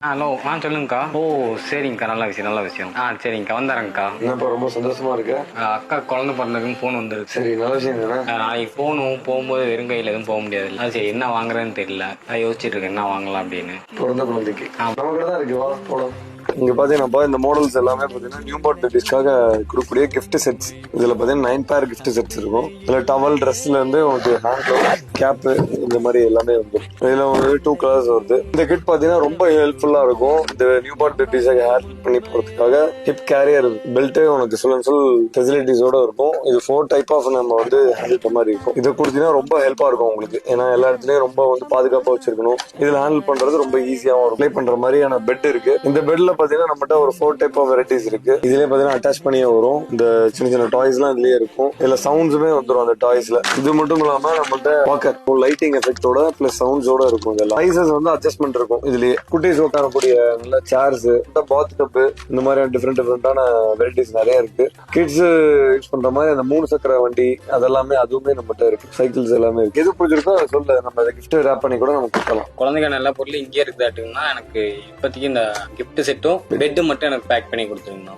Hello சொல்லுங்கக்கா. ஓ சரிங்கக்கா, நல்ல விஷயம் நல்ல விஷயம். சரிங்கக்கா, வந்துடுறேங்க்கா. என்னப்பா ரொம்ப சந்தோஷமா இருக்கு. அக்கா குழந்தை பிறந்ததுன்னு ஃபோன் வந்துருக்கு. சரி, நல்ல விஷயம் தானே. நாளைக்கு போகும்போது வெறும் கையில் எதுவும் போக முடியாது. அது சரி, என்ன வாங்குறேன்னு தெரியல. யோசிச்சுட்டு இருக்கேன் என்ன வாங்கலாம் அப்படின்னு. பிறந்த குழந்தைக்கு நமக்கு தான் இருக்கு, வா போலாம். இங்க பாத்தீங்கன்னா இந்த மாடல்ஸ் எல்லாமே பாத்தீங்கன்னா நியூ பார்ன் பேபிஸ்க்காக கொடுக்கக்கூடிய கிஃப்ட் செட்ஸ். இதுல பாத்தீங்கன்னா 9 பேர் கிஃப்ட் செட்ஸ் இருக்கும். இதுல டவல், ட்ரெஸ்ல இருந்து உங்களுக்கு ஹேண்ட் கிளவுஸ், கேப், இந்த மாதிரி எல்லாமே வந்துடும். இதுல உங்களுக்கு 2 கலர்ஸ் வருது. இந்த கிட் பாத்தீங்கன்னா ரொம்ப ஹெல்ப்ஃபுல்லா இருக்கும். இந்த நியூ பார்ன் பேபிஸை ஹேண்டில் பண்ணி போறதுக்காக ஹிப் கேரியர் பெல்ட் உனக்கு சொல் ஃபெசிலிட்டிஸோட இருக்கும். இது 4 டைப் ஆஃப் நம்ம ஹேண்டில் பண்ண மாதிரி இருக்கும். இதை கொடுத்தீங்கன்னா ரொம்ப ஹெல்ப்பா இருக்கும் உங்களுக்கு. ஏன்னா எல்லா இடத்துலயும் ரொம்ப பாதுகாப்பா வச்சிருக்கணும். இதுல ஹேண்டில் பண்றது ரொம்ப ஈஸியாவும் ப்ளே பண்ற மாதிரியான பெட் இருக்கு. இந்த பெட்ல பாத்தீங்கன்னா நம்மகிட்ட ஒரு 4 டைப் ஆஃப் வெரைட்டிஸ் இருக்கு. இதுலயே பாத்தீங்கன்னா அட்டாச் பண்ணியே வரும். இந்த சின்ன சின்ன டாய்ஸ் எல்லாம் இதுலயே இருக்கும். இதுல சவுண்ட்ஸுமே வந்துடும் அந்த டாய்ஸ்ல. இது மட்டும் இல்லாம நம்மகிட்ட வாக்கர் லைட்டிங் எஃபெக்டோட பிளஸ் சவுண்ட்ஸோட இருக்கும். இதெல்லாம் சைஸஸ் அட்ஜஸ்ட்மெண்ட் இருக்கும். இதுலயே குட்டீஸ் உட்காரக்கூடிய நல்ல சேர்ஸ், பாத் டப், இந்த மாதிரி டிஃப்ரெண்டான வெரைட்டிஸ் நிறைய இருக்கு. கிட்ஸ் யூஸ் பண்ற மாதிரி அந்த 3 சக்கர வண்டி அதெல்லாமே அதுவுமே நம்மகிட்ட இருக்கு. சைக்கிள்ஸ் எல்லாமே இருக்கு. எது பிடிச்சிருக்கோ அதை சொல்ல, நம்ம கிஃப்ட் ரேப் பண்ணி கூட நம்ம கொடுக்கலாம். குழந்தைங்க நல்ல பொருள் இங்கே இருக்குதாட்டுங்கன்னா எனக்கு இப்போதைக்கு இந்த கிஃப்ட் செட்டும் பெட்டு மட்டும் எனக்கு பேக் பண்ணி கொடுத்துருங்கண்ணா.